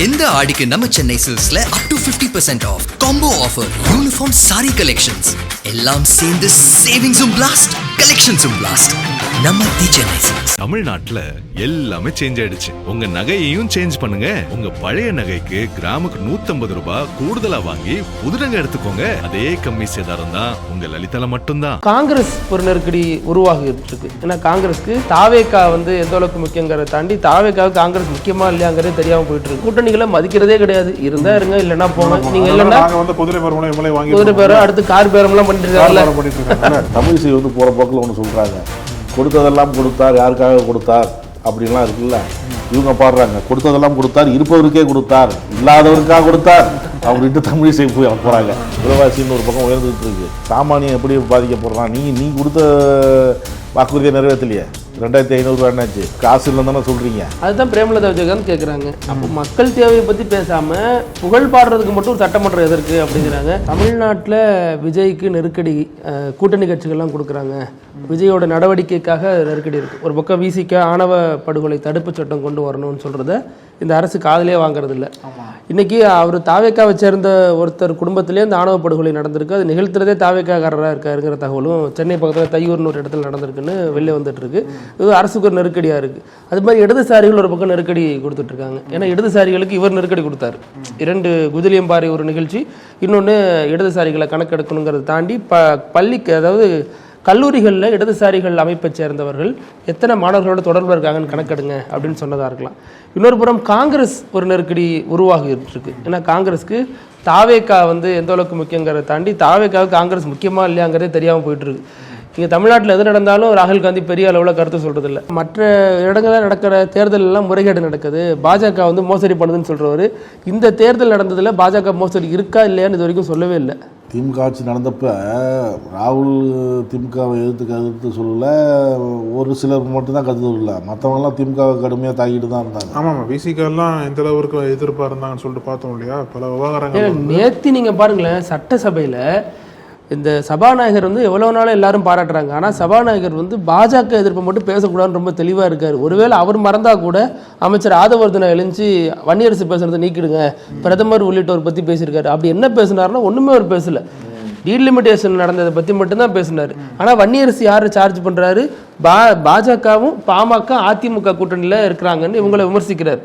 இந்த ஆடிக்கு நம்ம சென்னை சில்க்ஸ்ல up to 50% off combo offer, uniform sari collections எல்லாம் சேர்ந்து சேவிங்ஸும் பிளாஸ்ட், கலெக்ஷன்ஸும் பிளாஸ்ட். நம்ம தி சென்னை சில்க்ஸ். தமிழ்நாட்டுல எல்லாமே சேஞ்ச் ஆயிடுச்சு. உங்க நகையையும் சேஞ்ச் பண்ணுங்க. உங்க பழைய நகைக்கு கிராமுக்கு 150 ரூபாய் கூடுதலா வாங்கி புது நகை எடுத்துக்கோங்க. அதே கம்மி சேதாரம் தான் உங்க லலிதால மட்டும்தான். காங்கிரஸ் ஒரு நெருக்கடி உருவாகிட்டு இருக்கு. ஏன்னா காங்கிரஸ்க்கு தாவேகா எந்த அளவுக்கு முக்கியங்கிறத தாண்டி தாவேகாவுக்கு காங்கிரஸ் முக்கியமா இல்லையாங்கிறதே தெரியாம போயிட்டு இருக்கு. கூட்டணிகளை மதிக்கிறதே கிடையாது. இருந்தா இருங்க, இல்லைன்னா போங்க. நீங்க இல்லைன்னா குதிரை பேரம் அடுத்து கார் பேரம் எல்லாம் பண்ணிட்டு இருக்காங்க. தமிழிசை போற போக்கில் ஒன்று சொல்றாங்க, கொடுத்ததெல்லாம் கொடுத்தார், யாருக்காக கொடுத்தார் அப்படின்லாம் இருக்குல்ல. இவங்க பாடுறாங்க, கொடுத்ததெல்லாம் கொடுத்தார், இருப்பவருக்கே கொடுத்தார், இல்லாதவருக்காக கொடுத்தார் அப்படின்ட்டு தமிழிசை போய் போறாங்க. விலைவாசின்னு ஒரு பக்கம் உயர்ந்துட்டு இருக்கு. சாமானியம் எப்படி பாதிக்கப்படுறான்? நீ கொடுத்த வாக்குறுதியை நிறைவேற்றலையே, 2500 என்னாச்சு? காசு இல்லைன்னு தானே சொல்றீங்க. அதுதான் பிரேமலதா விஜயகாந்த் கேட்குறாங்க. அப்போ மக்கள் தேவையை பற்றி பேசாம புகழ் பாடுறதுக்கு மட்டும் சட்டமன்றம் எதற்கு அப்படிங்கிறாங்க. தமிழ்நாட்டில் விஜய்க்கு நெருக்கடி கூட்டணி கட்சிகள்லாம் கொடுக்குறாங்க. விஜயோட நடவடிக்கைக்காக நெருக்கடி இருக்கு. ஒரு பக்கம் விசிக ஆணவ படுகொலை தடுப்பு சட்டம் கொண்டு வரணும்னு சொல்றத இந்த அரசு காதலே வாங்குறது இல்லை. இன்னைக்கு அவர் தாவேக்காவை சேர்ந்த ஒருத்தர் குடும்பத்திலே இந்த ஆணவ படுகொலை நடந்திருக்கு. அது நிகழ்த்துறதே தாவேக்காரராக இருக்காருங்கிற தகவலும் சென்னை பக்கத்தில் தையூர்னு ஒரு இடத்துல நடந்திருக்குன்னு வெளில வந்துட்டு இருக்கு. இது அரசுக்கு ஒரு நெருக்கடியாக இருக்கு. அது மாதிரி இடதுசாரிகள் ஒரு பக்கம் நெருக்கடி கொடுத்துட்டு இருக்காங்க. ஏன்னா இடதுசாரிகளுக்கு இவர் நெருக்கடி கொடுத்தாரு. 2 குதிலியம்பாறை ஒரு நிகழ்ச்சி, இன்னொன்று இடதுசாரிகளை கணக்கெடுக்கணுங்கிறத தாண்டி பள்ளிக்கு, அதாவது கல்லூரிகளில் இடதுசாரிகள் அமைப்பை சேர்ந்தவர்கள் எத்தனை மாணவர்களோட தொடர்பில் இருக்காங்கன்னு கணக்கெடுங்க அப்படின்னு சொன்னதாக இருக்கலாம். இன்னொரு புறம் காங்கிரஸ் ஒரு நெருக்கடி உருவாகிட்டு இருக்கு. ஏன்னா காங்கிரஸ்க்கு தாவேகா எந்த அளவுக்கு முக்கியங்கிறத தாண்டி தாவேகாவுக்கு காங்கிரஸ் முக்கியமாக இல்லையாங்கிறதே தெரியாமல் போயிட்டு இருக்கு. இங்கே தமிழ்நாட்டில் எது நடந்தாலும் ராகுல் காந்தி பெரிய அளவில் கருத்து சொல்கிறது இல்லை. மற்ற இடங்களில் நடக்கிற தேர்தல் எல்லாம் முறைகேடு நடக்குது, பாஜக மோசடி பண்ணுதுன்னு சொல்கிறவர் இந்த தேர்தல் நடந்ததில் பாஜக மோசடி இருக்கா இல்லையான்னு இது வரைக்கும் சொல்லவே இல்லை. திமுக ஆட்சி நடந்தப்ப ராகுல் திமுகவை எதிர்த்து சொல்லல, ஒரு சிலர் மட்டும்தான் கருத்து சொல்லல, மற்றவங்கலாம் திமுகவை கடுமையாக தாக்கிட்டு தான் இருந்தாங்க. ஆமாம், விசிகெல்லாம் எந்த அளவுக்கு எதிர்ப்பாக இருந்தாங்கன்னு சொல்லிட்டு பார்த்தோம் இல்லையா, பல விவகாரங்கள். நேற்று நீங்கள் பாருங்களேன், சட்டசபையில் இந்த சபாநாயகர் எவ்வளோ நாளும் எல்லாரும் பாராட்டுறாங்க. ஆனால் சபாநாயகர் பாஜக எதிர்ப்பை மட்டும் பேசக்கூடாதுன்னு ரொம்ப தெளிவாக இருக்கார். ஒருவேளை அவர் மறந்தா கூட அமைச்சர் ஆதவர்தனை எழுந்து வன்னியரசு பேசுறதை நீக்கிடுங்க, பிரதமர் உள்ளிட்டோர் பற்றி பேசியிருக்காரு. அப்படி என்ன பேசினார்னா ஒன்றுமே அவர் பேசல. டீலிமிட்டேஷன் நடந்ததை பற்றி மட்டும்தான் பேசினார். ஆனால் வன்னியரசு யார் சார்ஜ் பண்ணுறாரு? பாஜகவும் பாமக அதிமுக கூட்டணியில் இருக்கிறாங்கன்னு இவங்களை விமர்சிக்கிறார்.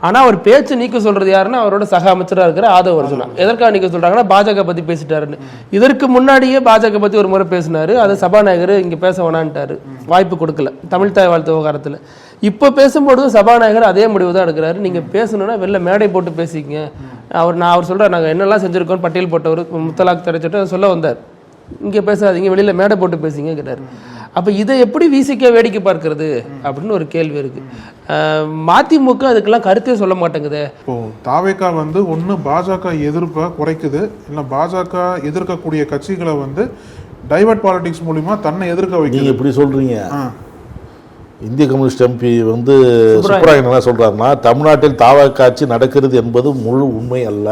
ஆனால் அவர் பேச்சு நீக்க சொல்றது யாருன்னா அவரோட சக அமைச்சராக இருக்கிற ஆதவ அர்ஜுனா. எதற்காக நீக்க சொல்றாங்கன்னா பாஜக பத்தி பேசிட்டாருன்னு. இதற்கு முன்னாடியே பாஜக பத்தி ஒரு முறை பேசினாரு, அதை சபாநாயகர் இங்க பேச வேணான்ட்டாரு, வாய்ப்பு கொடுக்கல தமிழ் தாய் வாழ்த்து விவகாரத்தில். இப்போ பேசும்போது சபாநாயகர் அதே முடிவு தான் எடுக்கிறாரு. நீங்க பேசணும்னா வெளில மேடை போட்டு பேசிக்கங்க. அவர் சொல்றாரு, நாங்கள் என்னெல்லாம் செஞ்சிருக்கோம் பட்டியல் போட்டவர் முத்தலாக் தடை சட்டம் சொல்ல வந்தார். இங்கே பேசாதீங்க, வெளியில மேடை போட்டு பேசிங்க கேட்டார். அப்போ இதை எப்படி விசிக வேடிக்கை பார்க்கறது அப்படின்னு ஒரு கேள்வி இருக்கு. மதிமுக அதுக்கெல்லாம் கருத்தே சொல்ல மாட்டேங்குது. இப்போ தாவேகா ஒன்று பாஜக எதிர்ப்பை குறைக்குது, இல்லை பாஜக எதிர்க்கக்கூடிய கட்சிகளை டைவர்ட் பாலிடிக்ஸ் மூலிமா தன்னை எதிர்க்க வைக்க. நீங்க எப்படி சொல்றீங்க? இந்திய கம்யூனிஸ்ட் எம்பி சுப்ராயன் என்ன சொல்றாருன்னா, தமிழ்நாட்டில் தாவேகா ஆட்சி நடக்கிறது என்பது முழு உண்மை அல்ல.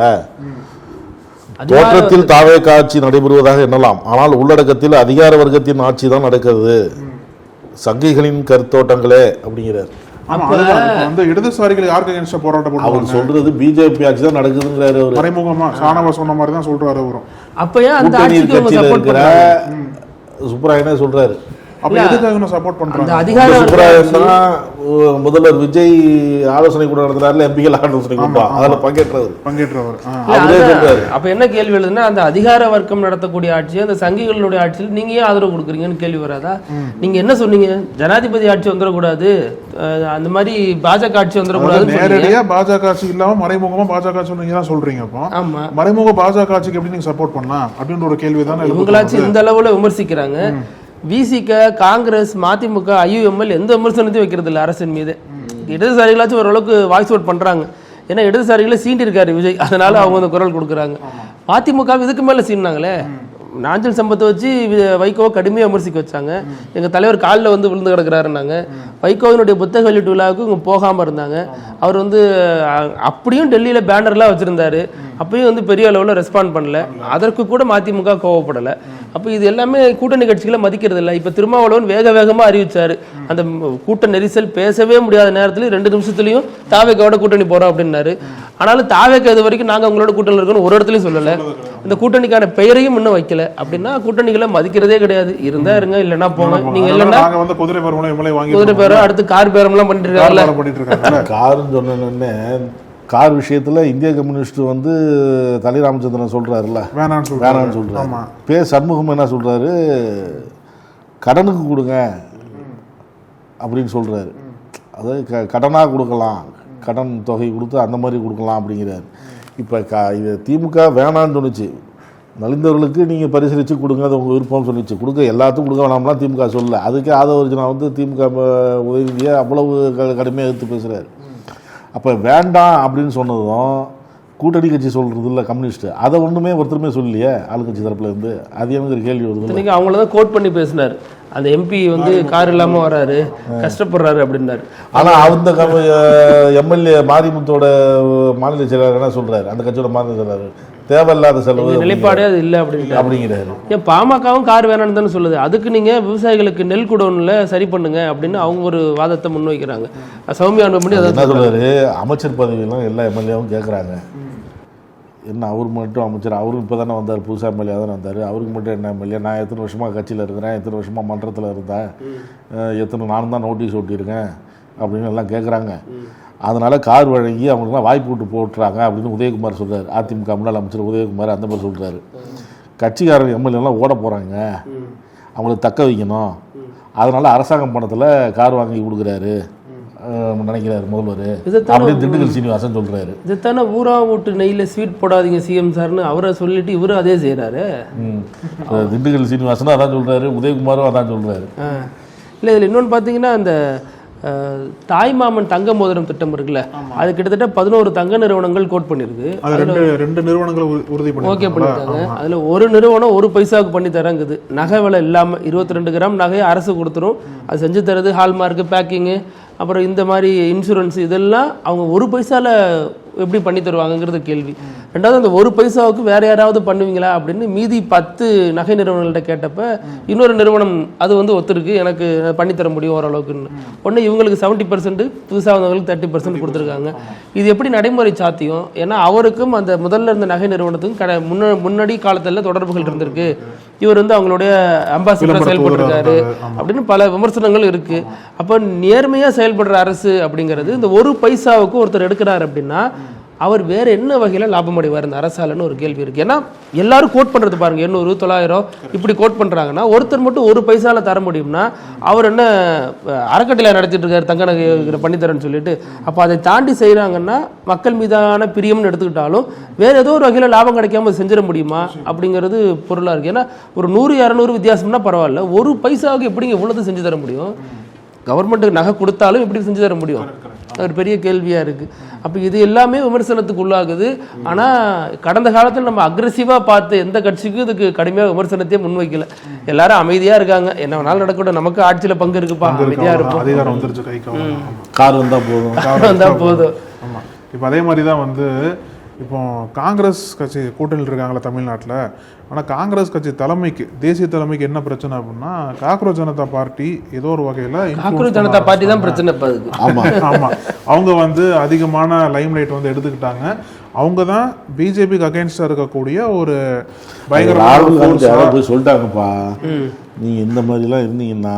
தோற்றத்தில் தாவேகா ஆட்சி நடைபெறுவதாக எண்ணலாம், ஆனால் உள்ளடக்கத்தில் அதிகார வர்க்கத்தின் ஆட்சி தான் நடக்கிறது, சங்கிகளின் கருத்தோட்டங்களே அப்படிங்கிறார். இடதுசாரிகள் யாருக்கு அகைன்ஸ்டா போராட்டம் பண்ணுவாங்க? அவர் சொல்றது பிஜேபி ஆட்சி தான் நடக்குதுங்கிறாரு. அவர் மறைமுகமா சாணவா சொன்ன மாதிரி தான் சொல்றாரு. அவரும் அப்ப ஏன் அந்த ஆட்சிக்கு சப்போர்ட் இருக்கிற சுப்ராயனே சொல்றாரு. அப்ப எதுக்காக சப்போர்ட் பண்றாங்க? முதல்வர் விஜய் ஆலோசனை கூட நடத்துறாருல, எம்பிகள் ஆலோசனை கூட்டா, அதுல பங்கேற்றவர். அப்ப என்ன கேள்வி எழுதுன்னா, அந்த அதிகார வர்க்கம் நடத்தக்கூடிய ஆட்சி, அந்த சங்கிகளுடைய ஆட்சியில் நீங்க ஏன் ஆதரவு கொடுக்குறீங்கன்னு கேள்வி வராதா? நீங்க என்ன சொன்னீங்க? ஜனாதிபதி ஆட்சி வந்துடக்கூடாது, அந்த மாதிரி பாஜக ஆட்சி வந்துடக்கூடாது. நேரடியா பாஜக ஆட்சி இல்லாம மறைமுகமா பாஜக ஆட்சி நீங்க தான் சொல்றீங்க. அப்போ ஆமா, மறைமுக பாஜக ஆட்சிக்கு எப்படி நீங்க சப்போர்ட் பண்ணலாம் அப்படின்ற ஒரு கேள்வி தான் இவங்களாச்சு இந்த அளவுல விமர்சிக்கிறாங்க. விசிக, காங்கிரஸ், மதிமுக, ஐயுஎம்எல் எந்த விமர்சனத்தையும் வைக்கிறது இல்லை அரசின் மீது. இடதுசாரிகளாச்சும் ஓரளவுக்கு வாய்ஸ் அவுட் பண்றாங்க. ஏன்னா இடதுசாரிகளை சீண்டிருக்காரு விஜய், அதனால அவங்க அந்த குரல் கொடுக்குறாங்க. மதிமுக இதுக்கு மேல சீனாங்களே. நாஞ்சல் சம்பத்தை வச்சு வைகோவை கடுமையாக விமர்சிக்க வச்சாங்க. எங்கள் தலைவர் காலில் விழுந்து கிடக்கிறாருன்னாங்க. வைகோவினுடைய புத்தக வெளியீட்டு விழாவுக்கு இவங்க போகாமல் இருந்தாங்க. அவர் அப்படியும் டெல்லியில் பேனர்லாம் வச்சுருந்தாரு. அப்பயும் பெரிய அளவில் ரெஸ்பாண்ட் பண்ணல. அதற்கு கூட மதிமுக கோவப்படலை. அப்போ இது எல்லாமே கூட்டணி கட்சிகளை மதிக்கிறது இல்லை. இப்போ திருமாவளவன் வேகமாக அறிவிச்சாரு, அந்த கூட்ட நெரிசல் பேசவே முடியாத நேரத்துல 2 நிமிஷத்துலையும் தாவேக்காவோட கூட்டணி போறோம் அப்படின்னாரு. ஆனாலும் தாவேக்கா இது வரைக்கும் நாங்கள் உங்களோட கூட்டணி இருக்கணும் ஒரு இடத்துலையும் சொல்லலை. இந்த கூட்டணிக்கான பெயரையும் இன்னும் வைக்கல. அப்படின்னா கூட்டணிகளை மதிக்கிறதே கிடையாது. இருந்தா இருங்க, இல்லைன்னா போங்க. நீங்க இல்லைன்னா குதிரை பேரம், அடுத்து கார் பேரம்லாம் பண்ணிட்டு இருக்காங்க. காருன்னு சொன்னோன்னே கார் விஷயத்துல இந்திய கம்யூனிஸ்ட் வந்து தலை ராமச்சந்திரன் சொல்றாருல்ல, வேணான்னு சொல்றாரு. சண்முகம் என்ன சொல்றாரு, கடனுக்கு கொடுங்க அப்படின்னு சொல்றாரு. அதாவது கடனாக கொடுக்கலாம், கடன் தொகை கொடுத்து அந்த மாதிரி கொடுக்கலாம் அப்படிங்கிறாரு. இப்போ இது திமுக வேணான்னு சொன்னிச்சு, நலிந்தவர்களுக்கு நீங்கள் பரிசீலித்து கொடுங்க, அது உங்கள் விருப்பம்னு சொல்லிச்சு. கொடுக்க எல்லாத்துக்கும் கொடுக்க வேணாம்லாம் திமுக சொல்லலை. அதுக்கே ஆதவர்ஜனா வந்து திமுக உதவியை அவ்வளவு கடுமையாக எடுத்து பேசுகிறார். அப்போ வேண்டாம் அப்படின்னு சொன்னதும் கூட்டணி கட்சி சொல்கிறது இல்லை கம்யூனிஸ்ட், அதை ஒன்றுமே ஒருத்தருமே சொல்லலையே ஆளுங்கட்சி தரப்புல இருந்து. அது எனக்கு ஒரு கேள்வி வருது. நீங்கள் அவங்கள தான் கோட் பண்ணி பேசினார், அந்த எம்பி வந்து கார் இல்லாமல் வராரு, கஷ்டப்படுறாரு அப்படின்னாரு. ஆனால் அந்த எம்எல்ஏ மாரிமுத்தோட மாநில செயலாளர் என்ன சொல்கிறாரு, அந்த கட்சியோட மாநில செயலாளர் தேவையில்லாத செலவு நிலைப்பாடே அது இல்லை அப்படிங்கிறாரு. ஏன் பாமகவும் கார் வேணான்னு தானே சொல்லுது. அதுக்கு நீங்கள் விவசாயிகளுக்கு நெல் குடோனில் சரி பண்ணுங்க அப்படின்னு அவங்க ஒரு வாதத்தை முன்வைக்கிறாங்க. சௌமியா பண்ணி அதை என்ன சொல்றாரு, அமைச்சர் பதவியெல்லாம் எல்லா எம்எல்ஏவும் கேட்குறாங்க. என்ன அவர் மட்டும் அமைச்சர், அவரும் இப்போ தானே வந்தார், புதுசாக எம்எல்ஏ தானே வந்தார், அவருக்கு மட்டும் என்ன எம்எல்ஏ? நான் எத்தனை வருஷமாக கட்சியில் இருக்கிறேன், எத்தனை வருஷமாக மன்றத்தில் இருந்தேன், நானும் தான் நோட்டீஸ் ஒட்டியிருக்கேன் அப்படின்னு எல்லாம் கேட்குறாங்க. அதனால் கார் வழங்கி அவங்களுக்குலாம் வாய்ப்பு விட்டு போட்டுறாங்க அப்படின்னு உதயகுமார் சொல்கிறார். அதிமுக முன்னாள் அமைச்சர் உதயகுமார் அந்த மாதிரி சொல்கிறாரு. கட்சிக்காரர் எம்எல்ஏலாம் ஓட போகிறாங்க, அவங்களுக்கு தக்க வைக்கணும், அதனால் அரசாங்கம் பணத்தில் கார் வாங்கி கொடுக்குறாரு நினைக்கிறாரு முதல்வர் அப்படின்னு திண்டுக்கல் சீனிவாசன் சொல்கிறாரு. இதுதானே ஊரா வீட்டு நெய்யில் ஸ்வீட் போடாதீங்க சிஎம் சார்னு அவரை சொல்லிட்டு இவரும் அதே செய்கிறாரு. திண்டுக்கல் சீனிவாசனும் அதான் சொல்கிறாரு, உதயகுமாரும் அதான் சொல்கிறாரு. இல்லை, இதில் இன்னொன்று பார்த்தீங்கன்னா, அந்த தாய்மாமன் தங்க மோதிரம் திட்டம் இருக்குல்ல, அது கிட்டத்தட்ட 11 தங்க நிறுவனங்கள் கோட் பண்ணிருக்கு. ஓகே பண்ணிருக்காங்க. அதுல ஒரு நிறுவனம் 1 பைசாவுக்கு பண்ணி தரங்குது. நகை விலை இல்லாம 22 கிராம் நகையை அரசு கொடுத்துரும். அது செஞ்சு தரது ஹால்மார்க்கு, பேக்கிங்கு, அப்புறம் இந்த மாதிரி இன்சூரன்ஸ், இதெல்லாம் அவங்க 1 பைசால எப்படி பண்ணி தருவாங்கங்கிறது கேள்வி. ரெண்டாவது, அந்த 1 பைசாவுக்கு வேற யாராவது பண்ணுவீங்களா அப்படின்னு மீதி 10 நகை நிறுவனங்கள்ட்ட கேட்டப்ப இன்னொரு நிறுவனம் அது வந்து ஒத்துருக்கு, எனக்கு பண்ணித்தர முடியும் ஓரளவுக்குன்னு. ஒன்று இவங்களுக்கு 70%, புதுசாக வந்தவங்களுக்கு 30% கொடுத்துருக்காங்க. இது எப்படி நடைமுறை சாத்தியம்? ஏன்னா அவருக்கும் அந்த முதல்ல இருந்த நகை நிறுவனத்துக்கும் முன்னாடி காலத்தில் தொடர்புகள் இருந்திருக்கு. இவர் வந்து அவங்களுடைய அம்பாசிடராக செயல்பட்டுருக்காரு அப்படின்னு பல விமர்சனங்கள் இருக்கு. அப்போ நேர்மையாக செயல்படுற அரசு அப்படிங்கிறது இந்த 1 பைசாவுக்கு ஒருத்தர் எடுக்கிறார் அப்படின்னா அவர் வேற என்ன வகையில் லாபம் அடைவார் இந்த அரசாலன்னு ஒரு கேள்வி இருக்கு. ஏன்னா எல்லாரும் கோட் பண்றது பாருங்க, 800 900 இப்படி கோட் பண்றாங்கன்னா ஒருத்தர் மட்டும் 1 பைசால தர முடியும்னா அவர் என்ன அறக்கட்டளை நடத்திட்டு இருக்காரு தங்க நகை பண்ணித்தரேன்னு சொல்லிட்டு. அப்போ அதை தாண்டி செய்யறாங்கன்னா மக்கள் மீதான பிரியம்னு எடுத்துக்கிட்டாலும் வேற ஏதோ ஒரு வகையில் லாபம் கிடைக்காம செஞ்சிட முடியுமா அப்படிங்கிறது பொருளா இருக்கு. ஏன்னா ஒரு 100 200 வித்தியாசம்னா பரவாயில்ல, 1 பைசாவுக்கு எப்படிங்க இவ்வளவு செஞ்சு தர முடியும்? கவர்மெண்ட்டுக்கு நகை கொடுத்தாலும் எப்படி செஞ்சு தர முடியும்? அது ஒரு பெரிய கேள்வியா இருக்கு. அப்போ இது எல்லாமே விமர்சனத்துக்கு உள்ளாகுது. ஆனால் கடந்த காலத்தில் நம்ம அக்ரெசிவாக பார்த்து எந்த கட்சிக்கும் இதுக்கு கடுமையாக விமர்சனத்தையே முன்வைக்கல. எல்லாரும் அமைதியாக இருக்காங்க, என்ன வேணாலும் நடக்கட்டும், நமக்கு ஆட்சியில் பங்கு இருக்குப்பா, அமைதியாக இருக்கும், அதிகாரம் வந்துருச்சு கைக்கு, கார் வந்தால் போதும், கார் வந்தால் போதும். ஆமாம். இப்போ அதே மாதிரி தான் வந்து இப்போ காங்கிரஸ் கட்சி கூட்டணியில் இருக்காங்களா தமிழ்நாட்டில். ஆனால் காங்கிரஸ் கட்சி தலைமைக்கு, தேசிய தலைமைக்கு என்ன பிரச்சனை அப்படின்னா, காக்ரோச் ஜனதா பார்ட்டி ஏதோ ஒரு வகையில் காக்ரோச் ஜனதா பார்ட்டி தான் பிரச்சனை. ஆமாம், அவங்க வந்து அதிகமான லைம் லைட் வந்து எடுத்துக்கிட்டாங்க. அவங்க தான் பிஜேபிக்கு அகைன்ஸ்டாக இருக்கக்கூடிய ஒரு பயங்கரமான சொல்லிட்டாங்கப்பா. நீங்க இந்த மாதிரிலாம் இருந்தீங்கன்னா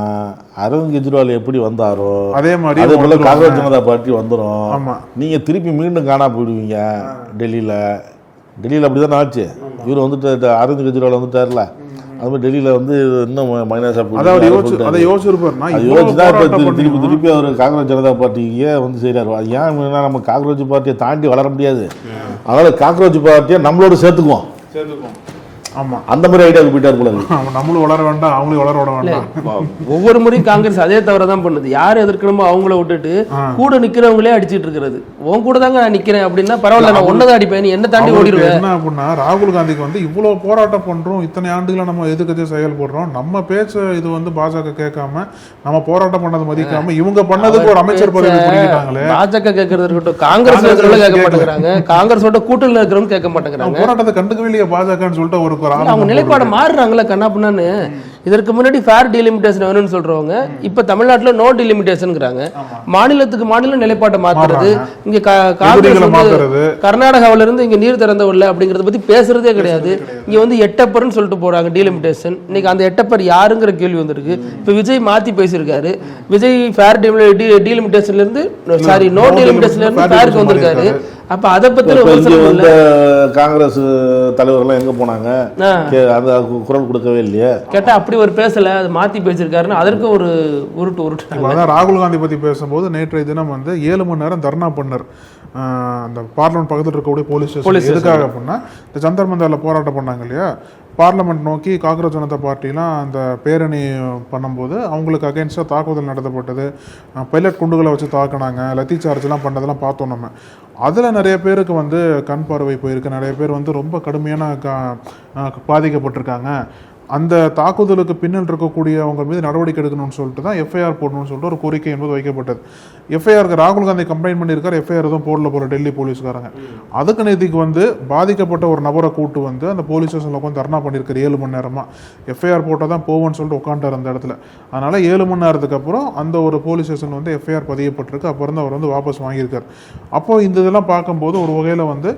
அரவிந்த் கெஜ்ரிவால் எப்படி வந்தாரோ அதே மாதிரி காங்கிரஸ் ஜனதா பார்ட்டி வந்துடும். நீங்க திருப்பி மீண்டும் காணா போயிடுவீங்க. டெல்லியில் அப்படிதான் ஆச்சு. இவர் வந்துட்டு அரவிந்த் கெஜ்ரிவால் வந்துட்டார்ல, அது மாதிரி டெல்லியில வந்து இன்னும் மைனஸா திருப்பி அவர் காங்கிரஸ் ஜனதா பார்ட்டியே வந்து செய்யறாரு. ஏன் நம்ம காங்கிரஸ் பார்ட்டியை தாண்டி வளர முடியாது, அதனால காங்கிரஸ் பார்ட்டியை நம்மளோட சேர்த்துக்குவோம். ஆமா, அந்த மாதிரி ஐடியாவுக்கு போயிட்டார் போல. நம்மளும் வளர வேண்டாம், அவங்களும் வளர விட வேண்டாம். ஒவ்வொரு முறையும் காங்கிரஸ் அதே தவிர தான் பண்ணுது. யார் எதிர்க்கணுமோ அவங்கள விட்டுட்டு கூட நிக்கிறவங்களே அடிச்சிட்டு இருக்கிறது. உன் கூட தாங்க நான் நிக்கிறேன் அப்படின்னா பரவாயில்ல, நான் ஒன்னதான் அடிப்பேன், என்ன தாண்டி ஓடிடுவேன். என்ன அப்படின்னா, ராகுல் காந்திக்கு வந்து இவ்வளவு போராட்டம் பண்றோம், இத்தனை ஆண்டுகளை நம்ம எதிர்க்கட்சி செயல்படுறோம், நம்ம பேச்ச இது வந்து பாஜக கேட்காம, நம்ம போராட்டம் பண்ணது மதிக்காம, இவங்க பண்ணதுக்கு ஒரு அமைச்சர் பதவி பிடிக்கிட்டாங்களே. பாஜக கேட்கறது இருக்கட்டும், காங்கிரஸ் கேட்க மாட்டேங்கிறாங்க, காங்கிரஸோட கூட்டணியில் இருக்கிறவங்க கேட்க மாட்டேங்கிறாங்க. போராட்டத்தை கண்டுக்கவே இல்லையா பாஜகன்னு சொல்லிட்டு ஒரு அவங்க நிலைப்பாடு மாறுறாங்களா கண்ணாப்புனான்னு. இதற்கு முன்னாடி ஃபேர் டீலிமிட்டேஷன் வேணும்னு சொல்றவங்க இப்ப தமிழ்நாட்டுல நோ டீலிமிட்டேஷன்ங்கிறாங்க. மாநிலத்துக்கு மாநிலம் நிலைப்பாட்டை மாத்துறது, இங்க கர்நாடகாவில இருந்து இங்க நீர் திறந்த விடல அப்படிங்கறத பத்தி பேசுறதே கிடையாது. இங்க வந்து எட்டப்பர்னு சொல்லிட்டு போறாங்க டீலிமிட்டேஷன். இன்னைக்கு அந்த எட்டப்பர் யாருங்கிற கேள்வி வந்திருக்கு. இப்ப விஜய் மாத்தி பேசியிருக்காரு. விஜய் ஃபேர் டீலிமிட்டேஷன்ல இருந்து சாரி நோ டீலிமிட்டேஷன்ல இருந்து ஃபேருக்கு வந்திருக்காரு. அப்ப அதை பத்தி காங்கிரஸ் தலைவர்கள் எங்க போனாங்க, குரல் கொடுக்கவே இல்லையா கேட்டா அப்படி ஒரு பேசல, அது மாத்தி பேசியிருக்காருன்னு அதற்கு ஒரு உருட்டு. ராகுல் காந்தி பத்தி பேசும்போது நேற்றைய தினம் வந்து 7 மணி நேரம் தர்ணா பண்ணார் அந்த பார்லிமெண்ட் பக்கத்தில் இருக்கக்கூடிய போலீஸ் ஸ்டேஷன். எதுக்காக அப்படின்னா இந்த ஜந்தர் மந்தர்ல போராட்டம் பண்ணாங்க இல்லையா, பார்லிமெண்ட் நோக்கி காங்கிரஸ் ஜனதா பார்ட்டிலாம் அந்த பேரணி பண்ணும்போது அவங்களுக்கு அகேன்ஸ்டாக தாக்குதல் நடத்தப்பட்டது, பைலட் குண்டுகளை வச்சு தாக்குனாங்க, லத்தி சார்ஜ்லாம் பண்ணதெல்லாம் பார்த்தோம் நம்ம. அதில் நிறைய பேருக்கு வந்து கண் பார்வை போயிருக்கு, நிறைய பேர் வந்து ரொம்ப கடுமையான பாதிக்கப்பட்டிருக்காங்க. அந்த தாக்குதலுக்கு பின்னல் இருக்கக்கூடிய அவங்க மீது நடவடிக்கை எடுக்கணும்னு சொல்லிட்டு தான் எஃப்ஐஆர் போடணும்னு சொல்லிட்டு ஒரு கோரிக்கை என்பது வைக்கப்பட்டது. எஃப்ஐஆருக்கு ராகுல் காந்தி கம்ப்ளைண்ட் பண்ணியிருக்காரு, எஃப்ஐஆர் எதுவும் போடல டெல்லி போலீஸ்காரங்க. அதுக்கு நேற்றுக்கு வந்து பாதிக்கப்பட்ட ஒரு நபரை கூட்டு வந்து அந்த போலீஸ் ஸ்டேஷனில் உட்காந்து தர்ணா பண்ணியிருக்காரு 7 மணி நேரமாக. எஃப்ஐஆர் போட்டால் தான் போவோன்னு சொல்லிட்டு உட்காந்துட்டார் அந்த இடத்துல. அதனால் 7 மணி நேரத்துக்கு அப்புறம் அந்த ஒரு போலீஸ் ஸ்டேஷன் வந்து எஃப்ஐஆர் பதியப்பட்டிருக்கு. அப்புறம் தான் அவர் வந்து வாபஸ் வாங்கியிருக்கார். அப்போ இந்த இதெல்லாம் பார்க்கும்போது ஒரு வகையில் வந்து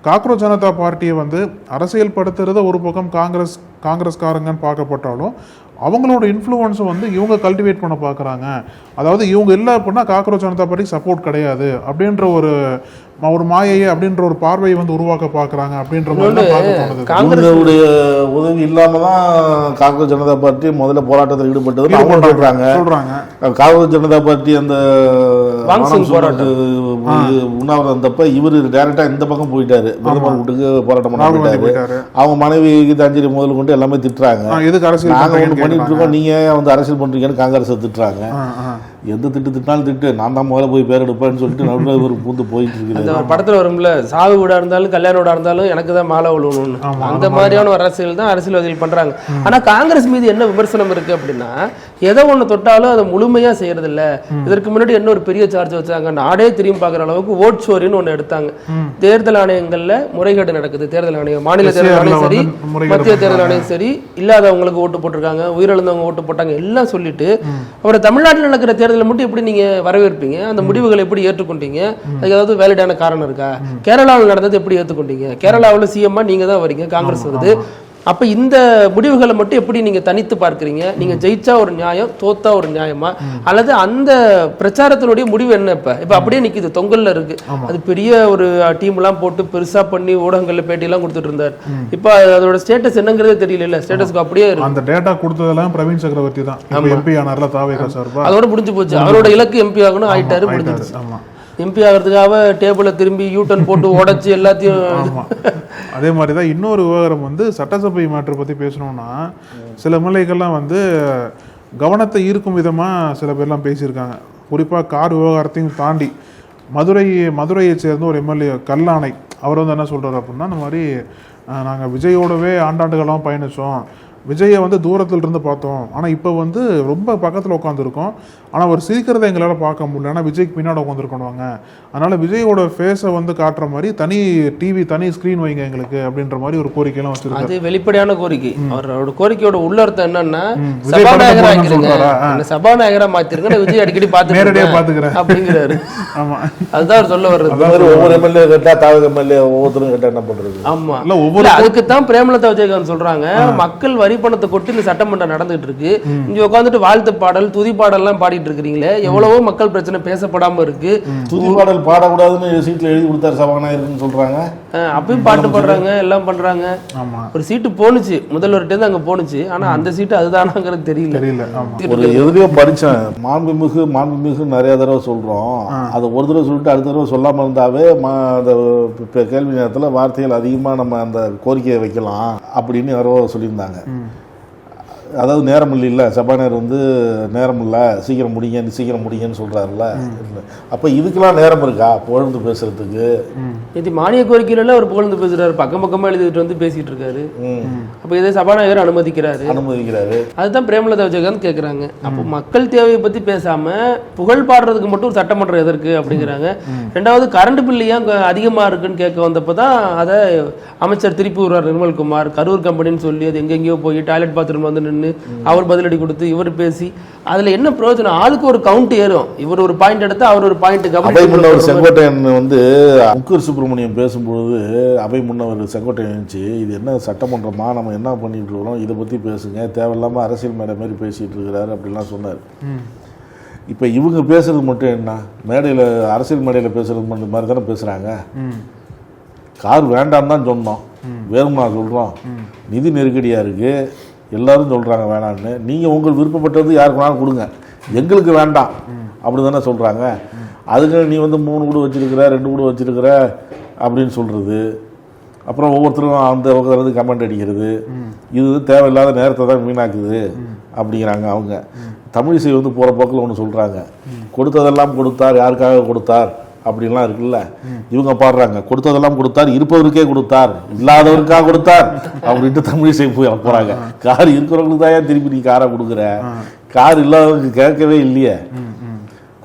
காக்ரோச் ஜனதா பார்ட்டியை வந்து அரசியல் படுத்துறத ஒரு பக்கம் காங்கிரஸ்காரங்கன்னு பார்க்கப்பட்டாலும் அவங்களோட இன்ஃப்ளூயன்ஸை வந்து இவங்க கல்டிவேட் பண்ண பார்க்குறாங்க. அதாவது இவங்க இல்லை அப்படின்னா காக்ரோச் ஜனதா பார்ட்டிக்கு சப்போர்ட் கிடையாது அப்படின்ற ஒரு மாயையை அப்படின்ற ஒரு பார்வையை வந்து உருவாக்க பார்க்குறாங்க அப்படின்ற மாதிரி காங்கிரஸுடைய உதவி இல்லாம தான் காங்கிரஸ் ஜனதா பார்ட்டி முதல்ல போராட்டத்தில் ஈடுபட்டது சொல்றாங்க. காங்கிரஸ் ஜனதா பார்ட்டி அந்த உண்ணாவிரதம் வந்தப்ப இவரு டைரக்டா இந்த பக்கம் போயிட்டாரு, பிரதமர் வீட்டுக்கு போராட்டம் பண்ண. அவங்க மனைவி கீதாஞ்சலி முதல் கொண்டு எல்லாமே திட்டுறாங்க, நாங்க ஒண்ணு பண்ணிட்டு இருக்கோம், நீங்க வந்து அரசியல் பண்றீங்கன்னு காங்கிரஸ் திட்டுறாங்க. எந்த திட்டாலும் திட்டு, நான் தான் முதல்ல போய் பேர் எடுப்பேன்னு சொல்லிட்டு நடுவில் ஒரு பூந்து போயிட்டு இருக்குது. அந்த படத்துல வரும்ல, சாவு வீடா இருந்தாலும் கல்யாண வீடா இருந்தாலும் எனக்கு தான் மாலை விழுவணும்னு, அந்த மாதிரியான ஒரு அரசியல் தான் அரசியல்வாதிகள் பண்றாங்க. ஆனா காங்கிரஸ் மீது என்ன விமர்சனம் இருக்கு அப்படின்னா, எதை ஒண்ணு தொட்டாலும் அதை முழுமையா செய்யறது இல்ல. இதற்கு முன்னாடி என்ன ஒரு பெரிய சார்ஜ் வச்சாங்க, நாடே திரும்பி பார்க்குற அளவுக்கு ஓட் சோரின்னு ஒண்ணு எடுத்தாங்க. தேர்தல் ஆணையங்கள்ல முறைகேடு நடக்குது, தேர்தல் ஆணையம், மாநில தேர்தல் ஆணையம் சரி, மத்திய தேர்தல் ஆணையம் சரி, இல்லாதவங்களுக்கு ஓட்டு போட்டிருக்காங்க, உயிரிழந்தவங்க ஓட்டு போட்டாங்க எல்லாம் சொல்லிட்டு, அப்புறம் தமிழ்நாட்டில் நடக்கிற தேர்தலை மட்டும் எப்படி நீங்க வரவேற்பீங்க, அந்த முடிவுகளை எப்படி ஏற்றுக்கொண்டீங்க, அதுக்கு ஏதாவது வேலிடான காரணம் இருக்கா? கேரளாவில் நடந்தது எப்படி ஏற்றுக்கொண்டீங்க? கேரளாவில் சிஎம்மா நீங்க தான் வரீங்க, காங்கிரஸ் வருது. அப்ப இந்த முடிவுகளை மட்டும் எப்படி நீங்க தனித்து பார்க்கிறீங்க? நீங்க ஜெயிச்சா ஒரு நியாயம், தோத்தா ஒரு நியாயமா, அல்லது அந்த பிரச்சாரத்தினுடைய முடிவு என்ன? இப்ப அப்படியே நிக்குது, தொங்கல்ல இருக்கு. அது பெரிய ஒரு டீம் எல்லாம் போட்டு பெருசா பண்ணி ஊடகங்கள்ல பேட்டி எல்லாம் கொடுத்துட்டு இருந்தார். இப்ப அதோட ஸ்டேட்டஸ் என்னங்கிறதே தெரியல. ஸ்டேட்டஸ்க்கு அப்படியே அந்த டேட்டா கொடுத்ததெல்லாம் பிரவீன் சக்கரவர்த்தி தான் எம்பி ஆனார்ல தாவேகா சார்பா, அதோட முடிஞ்சு போச்சு. அவரோட இலக்கு எம்பி ஆகணும், ஆயிட்டாரு, முடிஞ்சிருச்சு. எம்பி ஆகிறதுக்காக டேபிளை திரும்பி யூட்டன் போட்டு உடைச்சு எல்லாத்தையும். அதே மாதிரி தான் இன்னொரு விவகாரம் வந்து சட்டசபை மாற்றை பற்றி பேசணும்னா, சில எம்எல்ஏக்கள்லாம் வந்து கவனத்தை ஈர்க்கும் விதமாக சில பேர்லாம் பேசியிருக்காங்க. குறிப்பாக கார் விவகாரத்தையும் தாண்டி மதுரையை சேர்ந்த ஒரு எம்எல்ஏ கல்லானை, அவர் வந்து என்ன சொல்கிறார் அப்படின்னா, இந்த மாதிரி நாங்கள் விஜயோடவே ஆண்டாண்டுகளாக பயணித்தோம், விஜயை வந்து தூரத்தில் இருந்து பார்த்தோம், ஆனால் இப்போ வந்து ரொம்ப பக்கத்தில் உட்காந்துருக்கோம், ஆனால் அவர் சிரிக்கிறத எங்களால் பார்க்க முடியல, ஆனால் விஜய்க்கு பின்னாடி உட்காந்துருக்கணுவாங்க, அதனால் விஜயோட ஃபேஸை வந்து காட்டுற மாதிரி தனி டிவி தனி ஸ்க்ரீன் வைங்க எங்களுக்கு அப்படின்ற மாதிரி ஒரு கோரிக்கையெல்லாம் வச்சிருக்காரு. அது வெளிப்படையான கோரிக்கை. அவரோட கோரிக்கையோட உள்ளர்த்தம் என்னன்னா, சபாநாயகரா மாத்திருங்க, விஜய் அடிக்கடி பார்த்துக்கிறேன் அப்படிங்கிறாரு. ஆமா, அதுதான் அவர் சொல்ல வர்றது. ஒவ்வொரு எம்எல்ஏ கேட்டா தாவக எம்எல்ஏ ஒவ்வொருத்தரும் கேட்டா என்ன பண்றது? ஆமா, ஒவ்வொரு அதுக்குத்தான் பிரேமலதா விஜயகாந்த் சொல்றாங்க, மக்கள் வரி பணத்தை கொட்டி இந்த சட்டமன்றம் நடந்துட்டு இருக்கு, இங்க உட்காந்துட்டு வாழ்த்து பாடல் துதி பாடல் எல்லாம் பாடிட்டு இருக்கிறீங்களே, எவ்வளவோ மக்கள் பிரச்சனை பேசப்படாம இருக்கு. துதி பாடல் பாடக்கூடாதுன்னு சீட்ல எழுதி கொடுத்தாரு சபாநாயகர்னு சொல்றாங்க, அப்பயும் பாட்டு பாடுறாங்க, எல்லாம் பண்றாங்க. ஒரு சீட்டு போனுச்சு, முதல்வர்கிட்ட இருந்து அங்க போனுச்சு, ஆனா அந்த சீட்டு அதுதானாங்கிறது தெரியல. ஒரு எதுலயோ படிச்சேன், மாண்புமிகு நிறைய தடவை சொல்றோம், அதை ஒரு தடவை சொல்லிட்டு அடுத்த தடவை சொல்லாம இருந்தாவே அந்த கேள்வி நேரத்தில் வார்த்தைகள் அதிகமா நம்ம அந்த கோரிக்கையை வைக்கலாம் அப்படின்னு யாரோ சொல்லியிருந்தாங்க. அதாவது நேரம் இல்லை, சபாநாயகர் வந்து நேரம் இல்லை, சீக்கிரம் முடிங்கன்னு சொல்கிறாருல்ல. அப்போ இதுக்கெல்லாம் நேரம் இருக்கா புகழ்ந்து பேசுறதுக்கு? இது மானிய கோரிக்கையில அவர் புகழ்ந்து பேசுறாரு, பக்கமாக எழுதிட்டு வந்து பேசிட்டு இருக்காரு. அப்போ இதை சபாநாயகர் அனுமதிக்கிறாரு. அதுதான் பிரேமலதா விஜயகாந்த் கேட்குறாங்க. அப்போ மக்கள் தேவையை பற்றி பேசாமல் புகழ் பாடுறதுக்கு மட்டும் சட்டமன்றம் எதற்கு அப்படிங்கிறாங்க. ரெண்டாவது கரண்ட் பில்லு ஏன் அதிகமாக இருக்குன்னு கேட்க வந்தப்போ தான் அதை அமைச்சர் திருப்பி விடுறார் நிர்மல்குமார். கரூர் கம்பெனின்னு சொல்லி அது எங்கெங்கேயோ போய் டாய்லெட் பாத்ரூம் வந்து அவர் பதிலடி கொடுத்து இவர் பேசி அதுல என்ன பிரயோஜனம்? ஆளுக்கு ஒரு கவுண்ட் ஏறும். இவர் ஒரு பாயிண்ட் எடுத்து அவர் ஒரு பாயிண்ட். அவை முன்னவர் செங்கோட்டையன் வந்து முக்கூர் சுப்பிரமணியம் பேசும்பொழுது அவை முன்னவர் செங்கோட்டையன் இது என்ன சட்டமன்றமா, நம்ம என்ன பண்ணிட்டு இருக்கிறோம், இதை பத்தி பேசுங்க, தேவையில்லாம அரசியல் மேடை மாதிரி பேசிட்டு இருக்கிறாரு அப்படிலாம் சொன்னார். இப்போ இவங்க பேசுறது மட்டும் என்ன, மேடையில் அரசியல் மேடையில் பேசுறது மட்டும் மாதிரி தானே பேசுறாங்க. கார் வேண்டாம் தான் சொன்னோம், வேறுமா சொல்றோம், நிதி நெருக்கடியா இருக்கு, எல்லாரும் சொல்கிறாங்க வேணான்னு. நீங்கள் உங்களுக்கு விருப்பப்பட்டது யாருக்கு வேணாலும் கொடுங்க, எங்களுக்கு வேண்டாம் அப்படி தானே சொல்கிறாங்க. அதுக்கு நீ வந்து 3 வீடு வச்சுருக்கிற, 2 வீடு வச்சுருக்கிற அப்படின்னு சொல்கிறது. அப்புறம் ஒவ்வொருத்தரும் அந்த பக்கத்துலேருந்து கமெண்ட் அடிக்கிறது. இது தேவையில்லாத நேரத்தை தான் வீணாக்குது அப்படிங்கிறாங்க அவங்க. தமிழிசை வந்து போகிற போக்கில் ஒன்று சொல்கிறாங்க, கொடுத்ததெல்லாம் கொடுத்தார், யாருக்காக கொடுத்தார் அப்படின்லாம் இருக்குல்ல. இவங்க பாடுறாங்க, கொடுத்ததெல்லாம் கொடுத்தார், இருப்பவருக்கே கொடுத்தார், இல்லாதவருக்காக கொடுத்தார் அப்படின்ட்டு தமிழிசை போய் போறாங்க. கார் இருக்கிறவங்களுக்கு தான் திருப்பி நீ காரை கொடுக்குற, கார் இல்லாதவங்க கேட்கவே இல்லையே.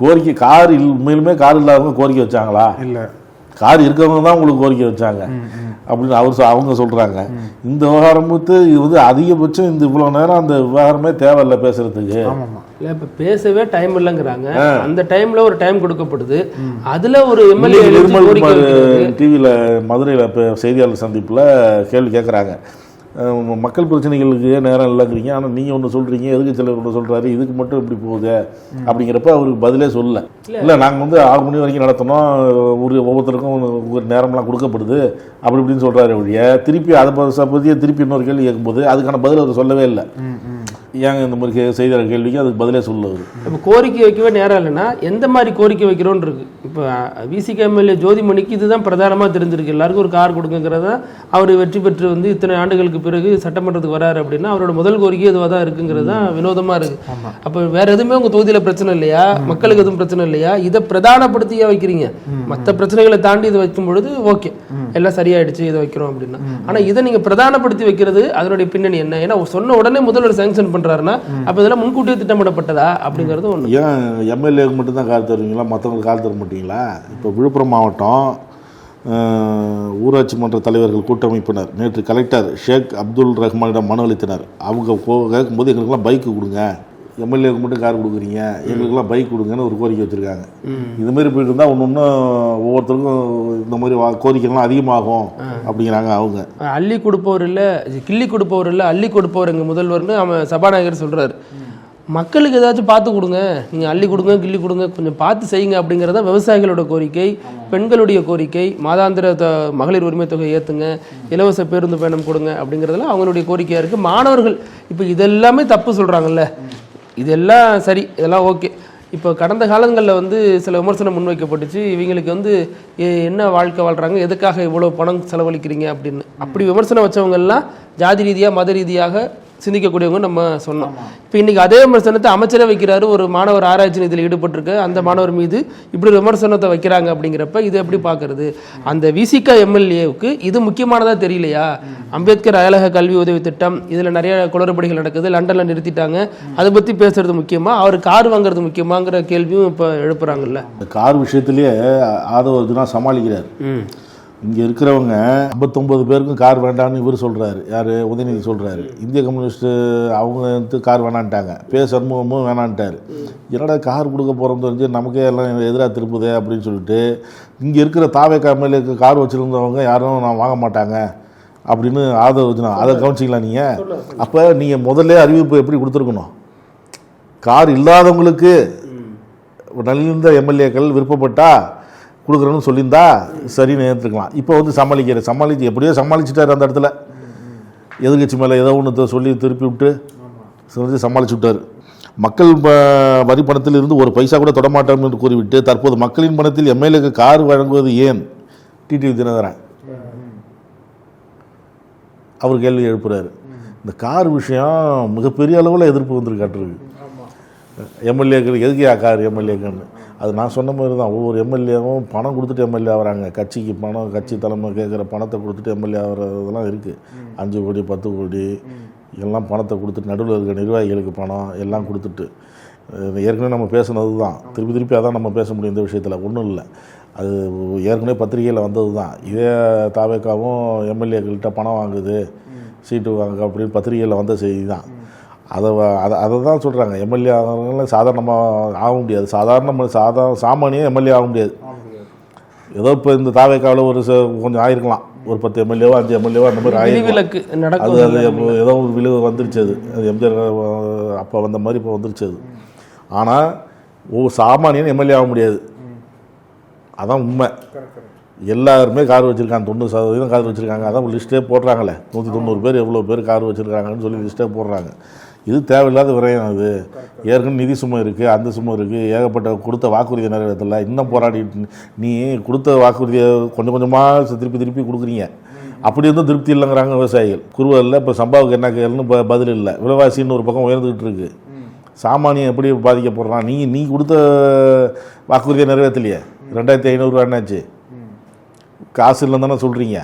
கோரிக்கை கார் உண்மையிலுமே கார் இல்லாதவங்க கோரிக்கை வச்சாங்களா? இல்லை, கார் இருக்கிறவங்க தான் உங்களுக்கு கோரிக்கை வச்சாங்க அப்படின்னு அவங்க சொல்றாங்க. இந்த விவகாரமுத்து இது வந்து அதிகபட்சம் இந்த இவ்வளவு நேரம் அந்த விவகாரமே தேவையில்லை பேசுறதுக்கு. இல்லை, இப்போ பேசவே டைம் இல்லைங்கிறாங்க. அந்த டைம்ல ஒரு டைம் கொடுக்கப்படுது. அதுல ஒரு எம்எல்ஏ டிவியில மதுரையில் செய்தியாளர் சந்திப்புல கேள்வி கேட்குறாங்க, மக்கள் பிரச்சனைகளுக்கு நேரம் இல்லைங்கிறீங்க, ஆனால் நீங்கள் ஒன்று சொல்கிறீங்க, எதிர்க்கட்சியாளர் ஒன்று சொல்கிறாரு, இதுக்கு மட்டும் இப்படி போகுது அப்படிங்கிறப்ப அவருக்கு பதிலே சொல்லலை. இல்லை, நாங்கள் வந்து 6 மணி வரைக்கும் நடத்தணும், ஒவ்வொருத்தருக்கும் ஒரு நேரம்லாம் கொடுக்கப்படுது அப்படி இப்படின்னு சொல்கிறாரு ஒழிய திருப்பி அதை பற்றியே திருப்பி இன்னொரு கேள்வி கேட்கும்போது அதுக்கான பதில் அவர் சொல்லவே இல்லை. ஏங்க இந்த மாதிரி செய்தியாளர் கேள்விக்கு அதுக்கு பதிலே சொல்லுவார். இப்போ கோரிக்கை வைக்கவே நேரம் இல்லைன்னா எந்த மாதிரி கோரிக்கை வைக்கிறோன்னு இருக்கு. இப்போ விசிக எம்எல்ஏ ஜோதிமணிக்கு இதுதான் பிரதானமாக தெரிஞ்சிருக்கு, எல்லாருக்கும் ஒரு கார் கொடுக்குங்கிறத. அவர் வெற்றி பெற்று வந்து இத்தனை ஆண்டுகளுக்கு பிறகு சட்டமன்றத்துக்கு வராரு அப்படின்னா அவரோட முதல் கோரிக்கை இதுவாக தான் இருக்குங்கிறது தான் வினோதமாக இருக்கு. அப்போ வேற எதுவுமே உங்கள் தொகுதியில் பிரச்சனை இல்லையா, மக்களுக்கு எதுவும் பிரச்சனை இல்லையா, இதை பிரதானப்படுத்தியா வைக்கிறீங்க? மற்ற பிரச்சனைகளை தாண்டி இதை வைக்கும் பொழுது ஓகே எல்லாம் சரியாயிடுச்சு இதை வைக்கிறோம் அப்படின்னா. ஆனால் இதை நீங்கள் பிரதானப்படுத்தி வைக்கிறது அதனுடைய பின்னணி என்ன? ஏன்னா சொன்ன உடனே முதல்வர் சாங்ஷன் பண்றாருன்னா அப்ப இதெல்லாம் முன்கூட்டியே திட்டமிடப்பட்டதா அப்படிங்கிறது ஒன்று. ஏன் எம்எல்ஏக்கு மட்டும்தான் கால் தருவீங்களா, மற்றவங்களுக்கு கால் தர மாட்டீங்களா? இப்போ விழுப்புரம் மாவட்டம் ஊராட்சி மன்ற தலைவர்கள் கூட்டமைப்பினர் நேற்று கலெக்டர் ஷேக் அப்துல் ரஹ்மானிடம் மனு அளித்தனர். அவங்க கேட்கும்போது எங்களுக்கெல்லாம் பைக்கு கொடுங்க, எம்எல்ஏக்கு மட்டும் கார் கொடுக்குறீங்க, எங்களுக்கெல்லாம் பைக் கொடுங்கன்னு ஒரு கோரிக்கை வச்சுருக்காங்க. இதுமாரி போயிட்டு இருந்தால் ஒன்று ஒவ்வொருத்தருக்கும் இந்த மாதிரி கோரிக்கைலாம் அதிகமாகும் அப்படிங்கிறாங்க அவங்க. அள்ளி கொடுப்பவர் இல்லை, கிள்ளி கொடுப்பவர் இல்லை, அள்ளி கொடுப்பவர் எங்கள் முதல்வர்னு அவன் சபாநாயகர் சொல்கிறார். மக்களுக்கு ஏதாச்சும் பார்த்து கொடுங்க, நீங்கள் அள்ளி கொடுங்க கிள்ளி கொடுங்க, கொஞ்சம் பார்த்து செய்யுங்க அப்படிங்கிறத விவசாயிகளோட கோரிக்கை, பெண்களுடைய கோரிக்கை, மாதாந்திர மகளிர் உரிமை தொகை ஏற்றுங்க, இலவச பேருந்து பயணம் கொடுங்க அப்படிங்கிறதுலாம் அவங்களுடைய கோரிக்கையாக இருக்குது. மாணவர்கள் இப்போ இதெல்லாமே தப்பு சொல்கிறாங்கல்ல, இதெல்லாம் சரி, இதெல்லாம் ஓகே. இப்போ கடந்த காலங்களில் வந்து சில விமர்சனம் முன்வைக்கப்பட்டுச்சு, இவங்களுக்கு வந்து என்ன வாழ்க்கை வாழ்கிறாங்க, எதுக்காக இவ்வளோ பணம் செலவழிக்கிறீங்க அப்படின்னு. அப்படி விமர்சனம் வச்சவங்கெல்லாம் ஜாதி ரீதியாக மத ரீதியாக சிந்திக்கக்கூடியவங்க நம்ம சொன்னோம். இப்போ இன்னைக்கு அதே விமர்சனத்தை அமைச்சரே வைக்கிறாரு. ஒரு மாணவர் ஆராய்ச்சி நிதியில் ஈடுபட்டிருக்க அந்த மாணவர் மீது இப்படி விமர்சனத்தை வைக்கிறாங்க அப்படிங்கிறப்ப இது எப்படி பார்க்கறது? அந்த விசிக எம்எல்ஏவுக்கு இது முக்கியமானதாக தெரியலையா? அம்பேத்கர் அயலக கல்வி உதவி திட்டம், இதில் நிறைய குளறுபடிகள் நடக்குது, லண்டனில் நிறுத்திட்டாங்க, அதை பற்றி பேசுறது முக்கியமா, அவர் கார் வாங்குறது முக்கியமாங்கிற கேள்வியும் இப்போ எழுப்புறாங்கல்ல. கார் விஷயத்திலேயே ஆதவ சமாளிக்கிறார். இங்கே இருக்கிறவங்க 59 பேருக்கும் கார் வேண்டான்னு இவர் சொல்கிறாரு. யார்? உதயநிதி சொல்கிறாரு. இந்திய கம்யூனிஸ்ட்டு அவங்க வந்து கார் வேணான்ட்டாங்க, சண்முகமும் வேணான்ட்டார். என்னடா கார் கொடுக்க போகிறோம் தெரிஞ்சு நமக்கே எல்லாம் எதிராக திருப்புதே அப்படின்னு சொல்லிட்டு இங்கே இருக்கிற தாவேக்கா எம்எல்ஏக்கு கார் வச்சுருந்தவங்க யாரும் நான் வாங்க மாட்டாங்க அப்படின்னு ஆதரவு வச்சுனா அதை கவனிச்சிக்கலாம் நீங்கள். அப்போ நீங்கள் முதல்ல அறிவிப்பு எப்படி கொடுத்துருக்கணும்? கார் இல்லாதவங்களுக்கு நல்ல எம்எல்ஏக்கள் விருப்பப்பட்டா கொடுக்குறேன்னு சொல்லியிருந்தா சரின்னு ஏற்றுக்கலாம். இப்போ வந்து சமாளிச்சு எப்படியோ சமாளிச்சுட்டார். அந்த இடத்துல எதிர்கட்சி மேலே ஏதோ ஒன்று சொல்லி திருப்பி விட்டு சமாளிச்சு விட்டார். மக்கள் வரி பணத்தில் இருந்து ஒரு பைசா கூட தொடமாட்டோம் என்று கூறிவிட்டு தற்போது மக்களின் பணத்தில் எம்எல்ஏக்கு கார் வழங்குவது ஏன்? டிடிவி தினகரன் அவர் கேள்வி எழுப்புறாரு. இந்த கார் விஷயம் மிகப்பெரிய அளவில் எதிர்ப்பு வந்துருக்காட்டுருக்கு. எம்எல்ஏக்கள் எதுக்கு கார் எம்எல்ஏக்குன்னு. அது நான் சொன்ன மாதிரி தான், ஒவ்வொரு எம்எல்ஏவும் பணம் கொடுத்துட்டு எம்எல்ஏ ஆகிறாங்க. கட்சிக்கு பணம், கட்சி தலைமை கேட்குற பணத்தை கொடுத்துட்டு எம்எல்ஏ ஆகிறதெல்லாம் இருக்குது. 5 கோடி 10 கோடி எல்லாம் பணத்தை கொடுத்துட்டு, நடுவில் இருக்கிற நிர்வாகிகளுக்கு பணம் எல்லாம் கொடுத்துட்டு, ஏற்கனவே நம்ம பேசுனது தான், திருப்பி அதான் நம்ம பேச முடியும் இந்த விஷயத்தில். ஒன்றும் இல்லை, அது ஏற்கனவே பத்திரிகையில் வந்தது தான். இதே தாவேக்காவும் எம்எல்ஏக்கள்கிட்ட பணம் வாங்குது, சீட்டு வாங்க அப்படின்னு பத்திரிகையில் வந்த செய்தி தான். அதை தான் சொல்கிறாங்க. எம்எல்ஏ ஆகிறவங்களாம் சாதாரணமாக ஆக முடியாது. சாமானியம் எம்எல்ஏ ஆக முடியாது. ஏதோ இப்போ இந்த தாவேக்காவில் ஒரு கொஞ்சம் ஆயிருக்கலாம், ஒரு 10 எம்எல்ஏவோ 5 எம்எல்ஏவோ அந்த மாதிரி ஆயிருக்கலாம். அது ஏதோ ஒரு விழுவு வந்துருச்சு. அது எம்ஜிஆர் அப்போ வந்த மாதிரி இப்போ வந்துருச்சு அது. ஆனால் ஒவ்வொரு சாமானியன் எம்எல்ஏ ஆக முடியாது. அதான் உண்மை. எல்லாருமே கார் வச்சுருக்காங்க, 90% கார் வச்சுருக்காங்க. அதான் லிஸ்ட்டே போடுறாங்களே, 190 பேர் எவ்வளோ பேர் கார் வச்சுருக்காங்கன்னு சொல்லி லிஸ்ட்டே போடுறாங்க. இது தேவையில்லாத விரயம். அது ஏற்கனவே நிதி சுமை இருக்குது, அந்த சுமை இருக்குது, ஏகப்பட்ட கொடுத்த வாக்குறுதியை நிறைவேற்றல, இன்னும் போராடிட்டு. நீ கொடுத்த வாக்குறுதியை கொஞ்சம் கொஞ்சமாக திருப்பி கொடுக்குறீங்க. அப்படி இருந்தும் திருப்தி இல்லைங்கிறாங்க விவசாயிகள். குருவரில் இப்போ சம்பாவுக்கு என்ன கேள்னு பதில் இல்லை. விலைவாசின்னு ஒரு பக்கம் உயர்ந்துக்கிட்டு இருக்குது. சாமானியம் எப்படி பாதிக்கப்படுறான்? நீ கொடுத்த வாக்குறுதியை நிறைவேற்றலையே. 2500 என்னாச்சு? காசு இல்லைன்னு தானே சொல்கிறீங்க.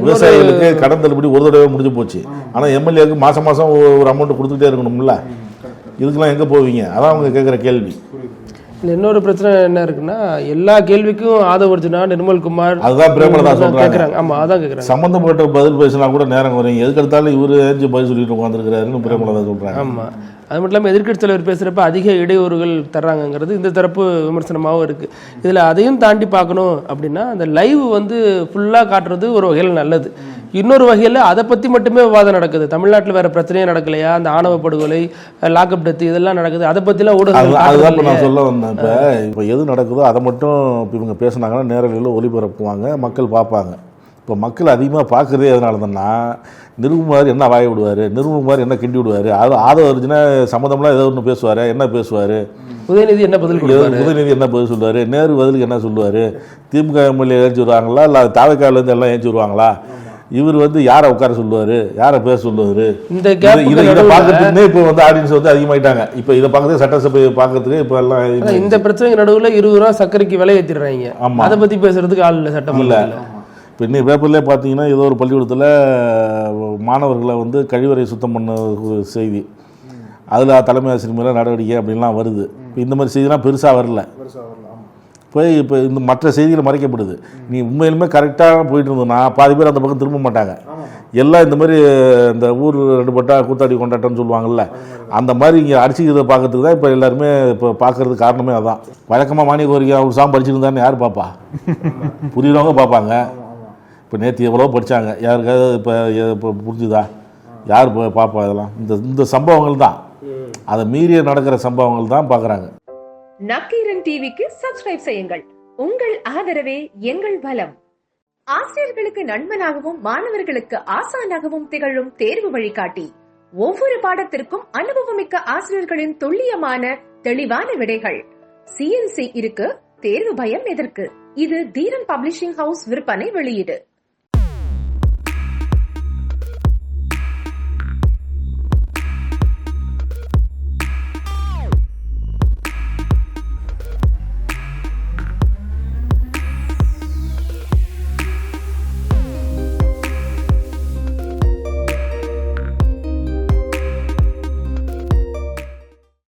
விவசாயிகளுக்கு கடன் தள்ளுபடி ஒரு தடவை முடிஞ்சு போச்சு. ஆனால் எம்எல்ஏக்கு மாதம் ஒரு அமௌண்ட் கொடுத்துக்கிட்டே இருக்கணும்ல. இதுக்கெல்லாம் எங்கே போவீங்க? அதான் அவங்க கேட்குற கேள்வி. இன்னொரு பிரச்சனை என்ன இருக்குன்னா, எல்லா கேள்விக்கும் ஆதவர்ஜுனா, நிர்மல்குமார், அதுதான் பிரேமலதா சொல்றாங்க. ஆமா, அதான் கேட்குறாங்க. சம்பந்தப்பட்ட பதில் பேசினா கூட நேரம் வரும், எதுக்கு எடுத்தாலும் இவரு ஏஞ்சி பதில் சொல்லிட்டு உட்காந்துருக்கிறாருன்னு பிரேமலதா சொல்றாங்க. ஆமா, அது மட்டும் இல்லாமல் எதிர்க்கட்சி தலைவர் பேசுகிறப்ப அதிக இடையூறுகள் தர்றாங்கங்கிறது இந்த தரப்பு விமர்சனமாகவும் இருக்குது. இதில் அதையும் தாண்டி பார்க்கணும் அப்படின்னா, அந்த லைவ் ஃபுல்லாக காட்டுறது ஒரு வகையில் நல்லது. இன்னொரு வகையில் அதை பற்றி மட்டுமே விவாதம் நடக்குது. தமிழ்நாட்டில் வேறு பிரச்சனையே நடக்கலையா? அந்த ஆணவ படுகொலை, லாக்அப் டெத்து இதெல்லாம் நடக்குது. அதை பற்றிலாம் ஊடகங்கள் அதுதான் இப்போ நான் சொல்ல வந்தேன். இப்போ எது நடக்குதோ அதை மட்டும் இப்போ இவங்க பேசுனாங்கன்னா நேரடியில் ஒளிபரப்புவாங்க, மக்கள் பார்ப்பாங்க. இப்போ மக்கள் அதிகமாக பார்க்குறதே எதனால தான்னா, நிருபகுமார் என்ன வாய விடுவார், நிருபகுமார் என்ன கிண்டி விடுவார், அது ஆதவர்ஜுனா சம்மந்தம்லாம் ஏதோ ஒன்று பேசுவார், என்ன பேசுவார், உதயநிதி என்ன பதில் சொல்லுவார், நேரு பதிலுக்கு என்ன சொல்லுவார், திமுக எம்எல்ஏ ஏற்றி வருவாங்களா, இல்லை தாவேக்காவிலேருந்து எல்லாம் ஏற்றி வருவாங்களா, இவர் யாரை உட்கார சொல்லுவார், யாரை பேச சொல்லுவார். இதை பார்க்கறதுக்குன்னே இப்போ ஆடியன்ஸ் அதிகமாயிட்டாங்க. இப்போ இதை பார்க்கறது சட்டசபை பார்க்கறதுக்கு இப்போ எல்லாம் இந்த பிரச்சனைக்கு நடுவில் 20 ரூபா சர்க்கரைக்கு விலை ஏற்றிடுறாங்க. அதை பற்றி பேசுறதுக்கு ஆள் இல்லை, சட்டம் இல்லை. இப்போ இன்னைக்கு பேப்பர்லேயே பார்த்தீங்கன்னா ஏதோ ஒரு பள்ளிக்கூடத்தில் மாணவர்களை கழிவறை சுத்தம் பண்ண செய்தி, அதில் தலைமை ஆசிரியர் மேலே நடவடிக்கை அப்படின்லாம் வருது. இப்போ இந்த மாதிரி செய்திலாம் பெருசாக வரல. இப்போ இந்த மற்ற செய்திகள் மறைக்கப்படுது. நீ உண்மையிலுமே கரெக்டாக போயிட்டு இருந்ததுன்னா பாதி பேர் அந்த பக்கம் திரும்ப மாட்டாங்க. எல்லாம் இந்த மாதிரி இந்த ஊர் 2 பட்டா கூத்தாடி கொண்டாட்டம்னு சொல்லுவாங்கள்ல, அந்த மாதிரி இங்கே அடிச்சுக்கிறத பார்க்கறதுக்கு தான் இப்போ எல்லாருமே இப்போ பார்க்கறதுக்கு காரணமே அதான். வழக்கமாக மானிய கோரிக்கை அவர் சாம் படிச்சுருந்தான்னு யார் பார்ப்பா? புரியுறவங்க பார்ப்பாங்க. இப்போ நேற்று எவ்வளோ படித்தாங்க, யாருக்காவது இப்போ புரிஞ்சுதா? யார் பார்ப்பா? இதெல்லாம் இந்த சம்பவங்கள் தான், அதை மீறிய நடக்கிற சம்பவங்கள் தான் பார்க்குறாங்க. நக்கீரன் டிவிக்கு சப்ஸ்கிரைப் செய்யுங்கள். உங்கள் ஆதரவே எங்கள் பலம். ஆசிரியர்களுக்கு நண்பனாகவும் மாணவர்களுக்கு ஆசானாகவும் திகழும் தேர்வு வழிகாட்டி. ஒவ்வொரு பாடத்திற்கும் அனுபவமிக்க ஆசிரியர்களின் துல்லியமான தெளிவான விடைகள். CNC இருக்கு, தேர்வு பயம் எதற்கு? இது தீரன் பப்ளிஷிங் ஹவுஸ் விற்பனை வெளியீடு.